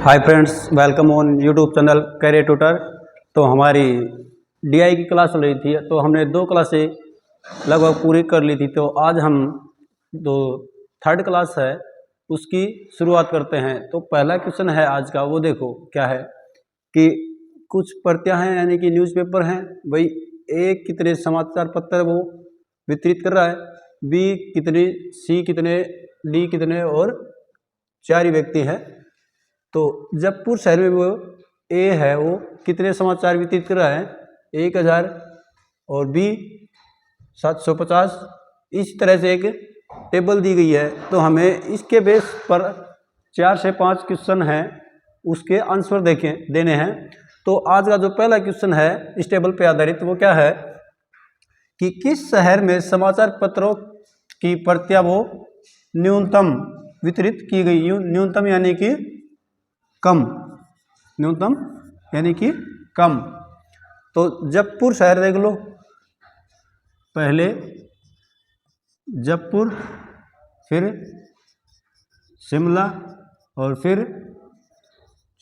Hi friends, welcome on YouTube channel career tutor. तो हमारी DI की क्लास चल रही थी, तो हमने 2 क्लासें लगभग पूरी कर ली थी। तो आज हम जो थर्ड क्लास है उसकी शुरुआत करते हैं। तो पहला क्वेश्चन है आज का, वो देखो क्या है कि कुछ प्रतियां हैं यानी कि न्यूज़पेपर हैं भाई। ए कितने समाचार पत्र वो वितरित कर रहा है, बी कितने, सी कितने, डी कितने और 4 ही व्यक्ति हैं। तो जबपुर शहर में वो ए है वो कितने समाचार वितरित कर रहा है, 1000 और बी 750। इस तरह से एक टेबल दी गई है। तो हमें इसके बेस पर 4 से 5 क्वेश्चन हैं, उसके आंसर देने हैं। तो आज का जो पहला क्वेश्चन है इस टेबल पे आधारित, वो क्या है कि किस शहर में समाचार पत्रों की प्रतियां वो न्यूनतम वितरित की गई। न्यूनतम यानी कि कम, न्यूनतम यानी कि कम। तो जबपुर शहर देख लो, पहले जबपुर, फिर शिमला और फिर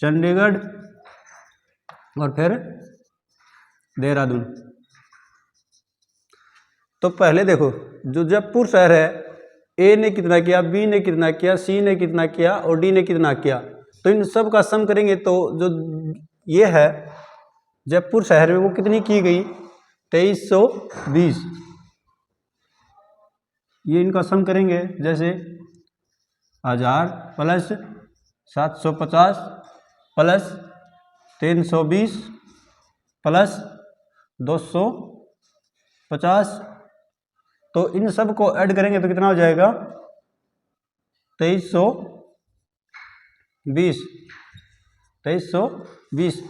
चंडीगढ़ और फिर देहरादून। तो पहले देखो जो जबपुर शहर है, ए ने कितना किया, बी ने कितना किया, सी ने कितना किया और डी ने कितना किया। तो इन सब का सम करेंगे तो जो ये है जयपुर शहर में वो कितनी की गई, 2320। ये इनका सम करेंगे, जैसे 1000 प्लस 750 प्लस 320 प्लस 250। तो इन सब को ऐड करेंगे तो कितना हो जाएगा, 2320।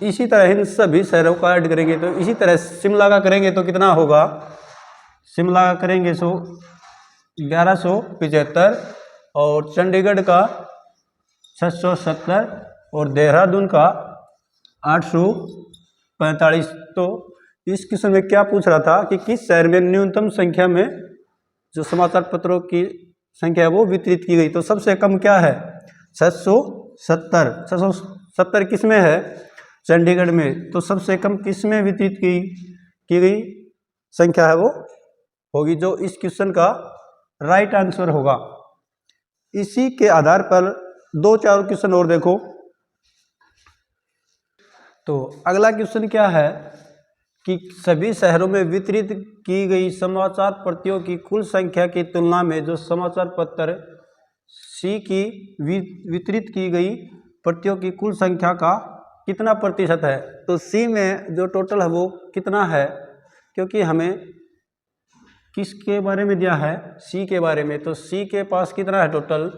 इसी तरह इन सभी शहरों का ऐड करेंगे तो इसी तरह शिमला का करेंगे तो कितना होगा, शिमला का करेंगे 1175 और चंडीगढ़ का 670 और देहरादून का 845। तो इस क्वेश्चन में क्या पूछ रहा था कि किस शहर में न्यूनतम संख्या में जो समाचार पत्रों की संख्या वो वितरित की गई। तो सबसे कम क्या है, 670। 670 किस में है, चंडीगढ़ में। तो सबसे कम किस में वितरित की गई संख्या है वो होगी जो इस क्वेश्चन का राइट आंसर होगा। इसी के आधार पर 2-4 क्वेश्चन और देखो। तो अगला क्वेश्चन क्या है कि सभी शहरों में वितरित की गई समाचार प्रतियों की कुल संख्या की तुलना में जो समाचार पत्र सी की वितरित की गई प्रतियों की कुल संख्या का कितना प्रतिशत है। तो सी में जो टोटल है वो कितना है, क्योंकि हमें किसके बारे में दिया है, सी के बारे में। तो सी के पास कितना है टोटल,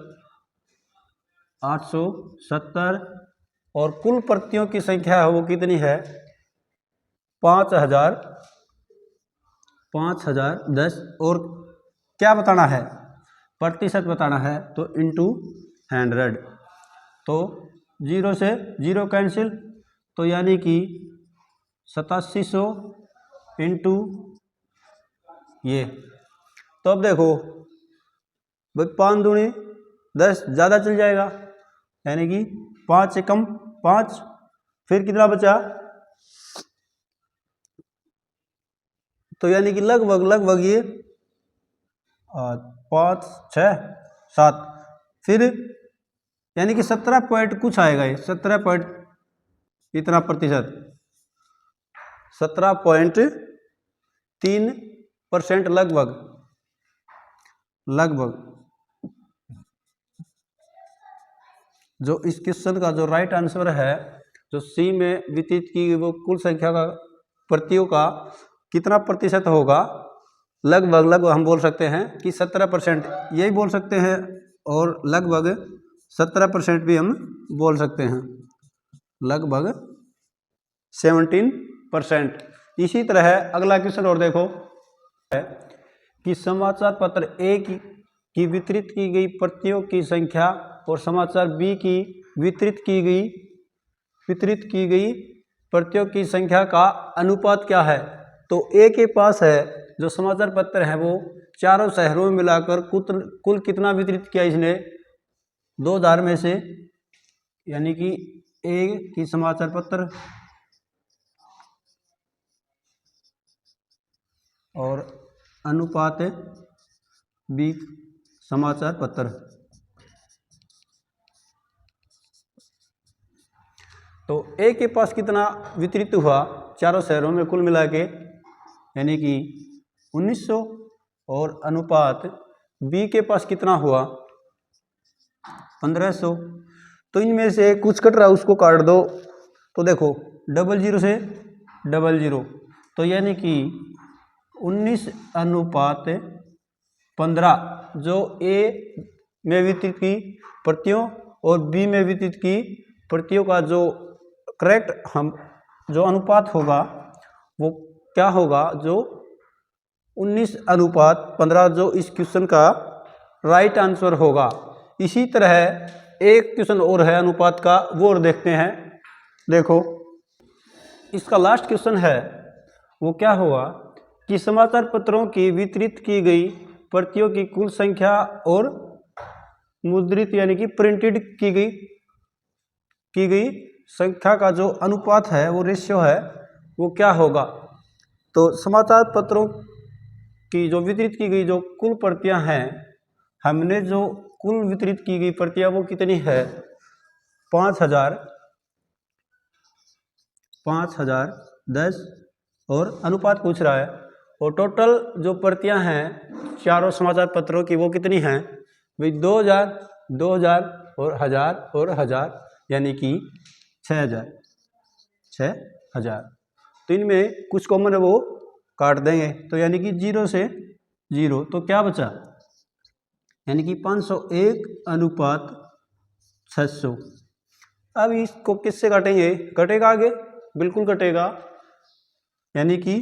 870 और कुल प्रतियों की संख्या है वो कितनी है, 5010। और क्या बताना है, प्रतिशत बताना है। तो इंटू 100। तो 0 से 0 कैंसिल, तो यानी कि 8700 इंटू ये। तो अब देखो भाई 5 दूनी 10, ज़्यादा चल जाएगा, यानी कि 5 से कम 5, फिर कितना बचा, तो यानी कि लगभग ये 5, 6, 7, फिर यानी कि 17 पॉइंट कुछ आएगा, ये 17 पॉइंट इतना प्रतिशत, 17.3% लगभग जो इस क्वेश्चन का जो राइट आंसर है, जो सी में वितरित की वो कुल संख्या का प्रतियों का कितना प्रतिशत होगा, लगभग हम बोल सकते हैं कि 17%, यही बोल सकते हैं, और लगभग 17% भी हम बोल सकते हैं, लगभग 17%। इसी तरह अगला क्वेश्चन और देखो है कि समाचार पत्र ए की वितरित की गई प्रतियों की संख्या और समाचार बी की वितरित की गई प्रतियों की संख्या का अनुपात क्या है। तो ए के पास है जो समाचार पत्र है वो चारों शहरों में मिलाकर कुल कितना वितरित किया इसने, 2000 में से, यानी कि ए की समाचार पत्र और अनुपात बी समाचार पत्र। तो ए के पास कितना वितरित हुआ चारों शहरों में कुल मिला के, यानी कि 1900, और अनुपात बी के पास कितना हुआ 1500। तो इनमें से कुछ कट रहा है उसको काट दो, तो देखो 00 से 00, तो यानी कि 19 अनुपात 15 जो ए में वितरित की प्रतियों और बी में वितरित की प्रतियों का जो करेक्ट हम जो अनुपात होगा वो क्या होगा, जो 19 अनुपात 15 जो इस क्वेश्चन का राइट आंसर होगा। इसी तरह एक क्वेश्चन और है अनुपात का, वो और देखते हैं। देखो इसका लास्ट क्वेश्चन है, वो क्या हुआ कि समाचार पत्रों की वितरित की गई प्रतियों की कुल संख्या और मुद्रित यानी कि प्रिंटेड की गई संख्या का जो अनुपात है, वो रेशियो है, वो क्या होगा। तो समाचार पत्रों की जो वितरित की गई जो कुल प्रतियां हैं, हमने जो कुल वितरित की गई प्रतियां वो कितनी है 5000, 1000 और अनुपात पूछ रहा है। और टोटल जो प्रतियां हैं चारों समाचार पत्रों की वो कितनी हैं भाई 2000, 2000 और 1000 यानी कि 6000। तो इनमें कुछ कॉमन है वो काट देंगे, तो यानी कि 0 से 0, तो क्या बचा यानी कि 501 अनुपात 600। अब इसको किससे काटेंगे, कटेगा आगे, बिल्कुल कटेगा, यानी कि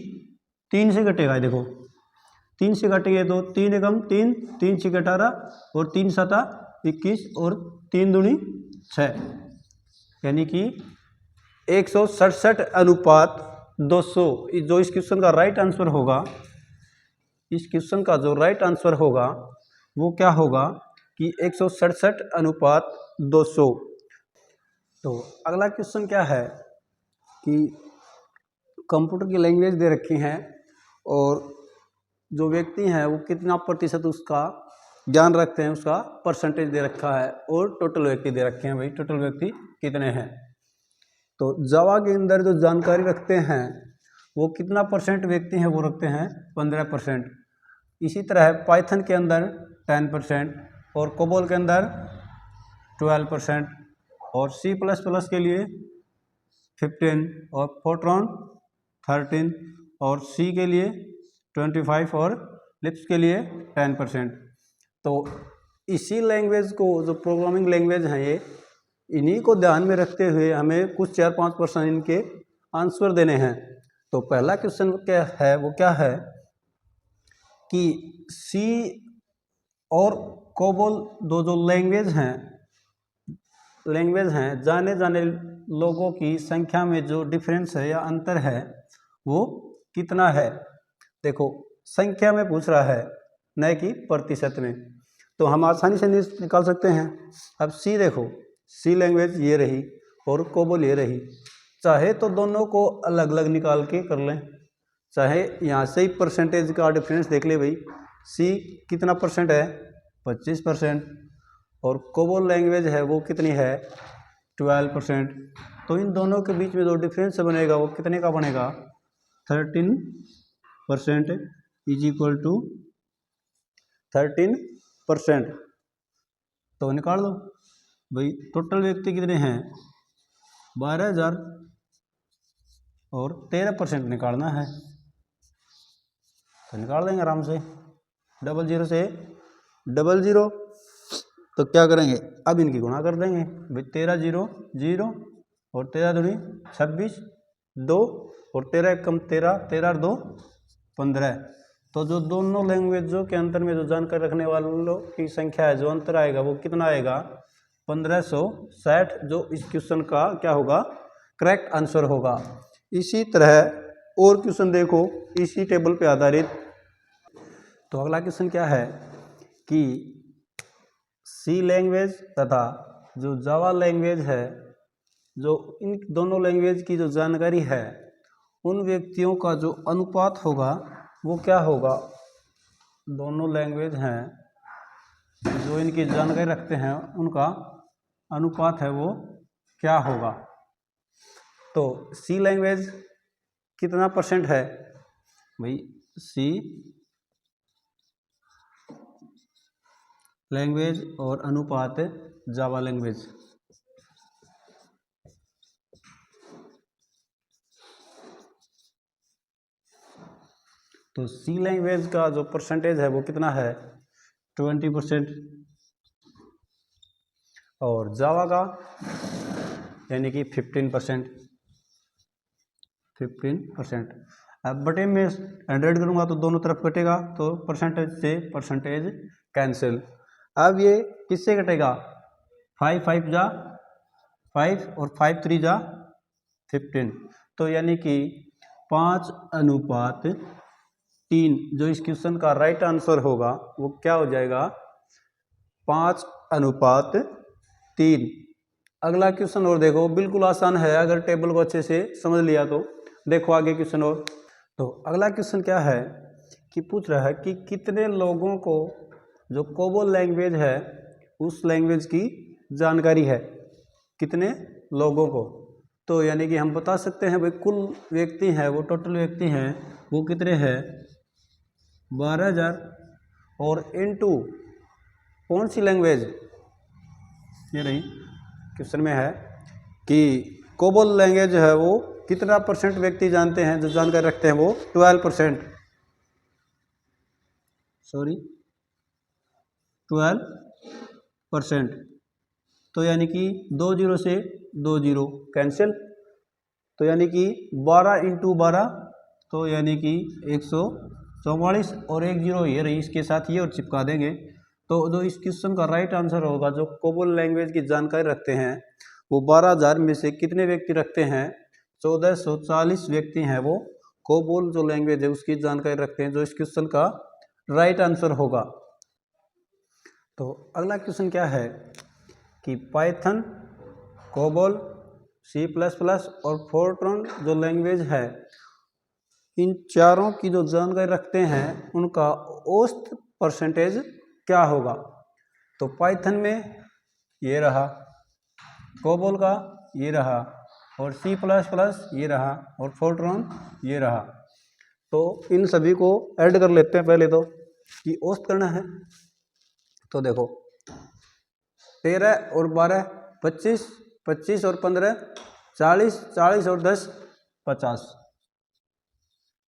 3 से कटेगा। देखो 3 से कटेंगे तो 3 एकम 3, 3 छः 18 और 3 सता 21 और 3 दूनी 6, यानी कि 167 अनुपात 200। जो इस क्वेश्चन का राइट आंसर होगा, इस क्वेश्चन का जो राइट आंसर होगा वो क्या होगा कि 167 अनुपात 200। तो अगला क्वेश्चन क्या है कि कंप्यूटर की लैंग्वेज दे रखी हैं और जो व्यक्ति हैं वो कितना प्रतिशत उसका ज्ञान रखते हैं, उसका परसेंटेज दे रखा है, और टोटल व्यक्ति दे रखे हैं भाई टोटल व्यक्ति कितने हैं। तो जावा के अंदर जो जानकारी रखते हैं वो कितना परसेंट व्यक्ति हैं वो रखते हैं 15%। इसी तरह पाइथन के अंदर 10% और कोबोल के अंदर 12% और C++ के लिए 15 और फोर्ट्रॉन 13 और C के लिए 25 और लिप्स के लिए 10%। तो इसी लैंग्वेज को जो प्रोग्रामिंग लैंग्वेज हैं ये, इन्हीं को ध्यान में रखते हुए हमें कुछ 4-5% इनके आंसर देने हैं। तो पहला क्वेश्चन क्या है, वो क्या है कि C और कोबोल दो जो लैंग्वेज हैं जाने जाने लोगों की संख्या में जो डिफरेंस है या अंतर है वो कितना है। देखो संख्या में पूछ रहा है न कि प्रतिशत में, तो हम आसानी से निकाल सकते हैं। अब C देखो, C लैंग्वेज ये रही और कोबोल ये रही, चाहे तो दोनों को अलग अलग निकाल के कर लें, चाहे यहाँ से ही परसेंटेज का डिफरेंस देख ले भाई, C कितना परसेंट है 25% और कोबोल लैंग्वेज है वो कितनी है 12%। तो इन दोनों के बीच में जो डिफरेंस बनेगा वो कितने का बनेगा 13% इज इक्वल टू 13%। तो निकाल लो भाई, टोटल व्यक्ति कितने हैं 12000 और 13% निकालना है, तो निकाल देंगे आराम से। 00 से 00, तो क्या करेंगे अब इनकी गुणा कर देंगे भाई, 13 0 0 और 13 दूनी 26, 2 और 13 एकम 13, 13 और 2 15। तो जो दोनों लैंग्वेजों के अंतर में जो जानकारी रखने वालों की संख्या है, जो अंतर आएगा वो कितना आएगा 1560, जो इस क्वेश्चन का क्या होगा करेक्ट आंसर होगा। इसी तरह और क्वेश्चन देखो इसी टेबल पे आधारित। तो अगला क्वेश्चन क्या है कि C लैंग्वेज तथा जो जावा लैंग्वेज है जो इन दोनों लैंग्वेज की जो जानकारी है उन व्यक्तियों का जो अनुपात होगा वो क्या होगा। दोनों लैंग्वेज हैं जो इनकी जानकारी रखते हैं उनका अनुपात है वो क्या होगा। तो सी लैंग्वेज कितना परसेंट है भाई, सी लैंग्वेज और अनुपात जावा लैंग्वेज। तो सी लैंग्वेज का जो परसेंटेज है वो कितना है 20%, और जावा का यानी कि 15%। अब बटे में 100 करूँगा तो दोनों तरफ कटेगा तो परसेंटेज से परसेंटेज कैंसिल। अब ये किससे कटेगा, 5 5 जा 5 और 5 3 जा 15, तो यानी कि 5:3। जो इस क्वेश्चन का राइट आंसर होगा वो क्या हो जाएगा 5:3। अगला क्वेश्चन और देखो, बिल्कुल आसान है अगर टेबल को अच्छे से समझ लिया तो। देखो आगे क्वेश्चन और, तो अगला क्वेश्चन क्या है कि पूछ रहा है कि कितने लोगों को जो कोबोल लैंग्वेज है उस लैंग्वेज की जानकारी है, कितने लोगों को। तो यानी कि हम बता सकते हैं भाई कुल व्यक्ति हैं वो, टोटल व्यक्ति हैं वो कितने हैं 12,000, और इनटू कौन सी लैंग्वेज, ये रही क्वेश्चन में है कि कोबोल लैंग्वेज है वो कितना परसेंट व्यक्ति जानते हैं, जो जानकारी रखते हैं वो 12%, सॉरी 12%। तो यानी कि 20 से 20 कैंसिल, तो यानी कि 12 × 12 तो यानी कि 144, और 1 0 ये रही, इसके साथ ये और चिपका देंगे। तो जो इस क्वेश्चन का राइट आंसर होगा, जो कोबोल लैंग्वेज की जानकारी रखते हैं वो 12,000 में से कितने व्यक्ति रखते हैं 1440 व्यक्ति हैं वो कोबोल जो लैंग्वेज है उसकी जानकारी रखते हैं, जो इस क्वेश्चन का राइट आंसर होगा। तो अगला क्वेश्चन क्या है कि पाइथन, कोबोल, C++ और फोर्ट्रॉन जो लैंग्वेज है इन चारों की जो जानकारी रखते हैं उनका औसत परसेंटेज क्या होगा। तो पाइथन में ये रहा, कोबोल का ये रहा, और C++ ये रहा, और फोर्ट्रॉन ये रहा। तो इन सभी को ऐड कर लेते हैं पहले तो, कि औसत करना है। तो देखो 13 और 12 25, 25 और 15 40, 40 और 10 50,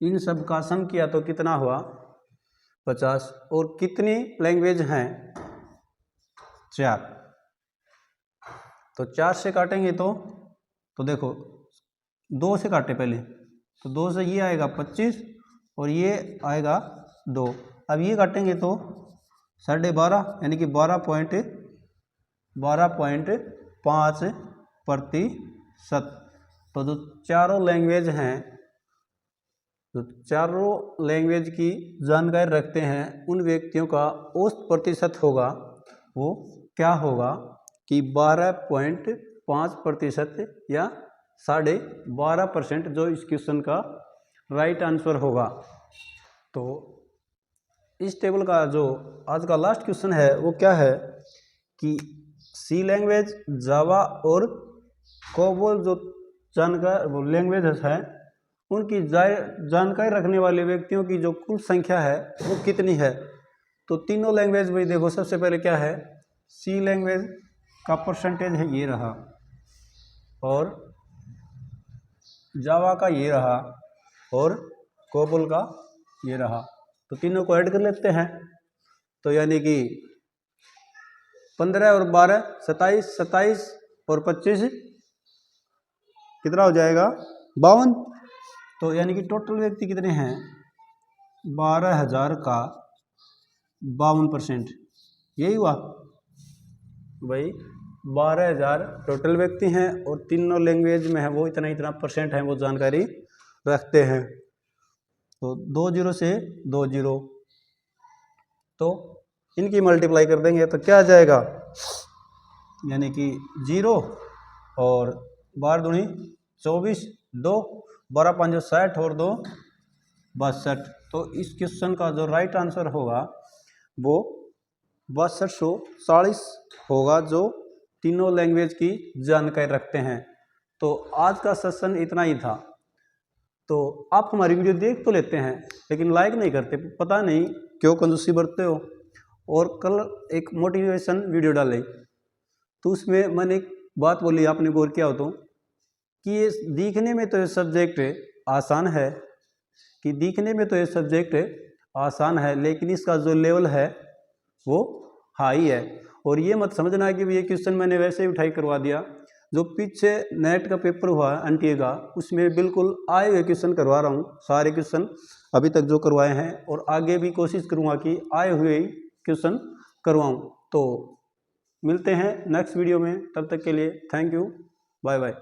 इन सब का सम किया तो कितना हुआ 50। और कितनी लैंग्वेज हैं 4, तो 4 से काटेंगे तो देखो 2 से काटे पहले, तो 2 से ये आएगा 25 और ये आएगा 2। अब ये काटेंगे तो 12.5 यानी कि 12.5%। तो जो चारों लैंग्वेज हैं, जो चारों लैंग्वेज की जानकारी रखते हैं उन व्यक्तियों का औसत प्रतिशत होगा वो क्या होगा कि 12.5% या 12.5%, जो इस क्वेश्चन का राइट आंसर होगा। तो इस टेबल का जो आज का लास्ट क्वेश्चन है वो क्या है कि सी लैंग्वेज, जावा और कोबोल जो जानकारी लैंग्वेज है उनकी जानकारी रखने वाले व्यक्तियों की जो कुल संख्या है वो कितनी है। तो तीनों लैंग्वेज में देखो, सबसे पहले क्या है सी लैंग्वेज का परसेंटेज है ये रहा, और जावा का ये रहा, और कोबोल का ये रहा। तो तीनों को ऐड कर लेते हैं, तो यानी कि 15 और 12 27, 27 और 25 कितना हो जाएगा 52। तो यानी कि टोटल व्यक्ति कितने हैं 12,000 का 52%, यही हुआ भाई 12,000 टोटल व्यक्ति हैं, और तीनों लैंग्वेज में है वो इतना परसेंट है वो जानकारी रखते हैं। तो 20 से 20, तो इनकी मल्टीप्लाई कर देंगे तो क्या आ जाएगा, यानी कि 0 और 12 दूनी 24, 2 12 5 60 और 2 62। तो इस क्वेश्चन का जो राइट आंसर होगा वो 6240 होगा, जो तीनों लैंग्वेज की जानकारी रखते हैं। तो आज का सेशन इतना ही था। तो आप हमारी वीडियो देख तो लेते हैं लेकिन लाइक नहीं करते, पता नहीं क्यों कंजूसी बरतते हो। और कल एक मोटिवेशन वीडियो डाली तो उसमें मैंने एक बात बोली, आपने गौर किया हो तो, कि ये दिखने में तो ये सब्जेक्ट आसान है, कि दिखने में तो ये सब्जेक्ट आसान है लेकिन इसका जो लेवल है वो हाई है। और ये मत समझना कि ये क्वेश्चन मैंने वैसे ही उठाई करवा दिया। जो पीछे नेट का पेपर हुआ एनटीए का, उसमें बिल्कुल आए हुए क्वेश्चन करवा रहा हूँ, सारे क्वेश्चन अभी तक जो करवाए हैं, और आगे भी कोशिश करूँगा कि आए हुए क्वेश्चन करवाऊँ। तो मिलते हैं नेक्स्ट वीडियो में, तब तक के लिए थैंक यू, बाय बाय।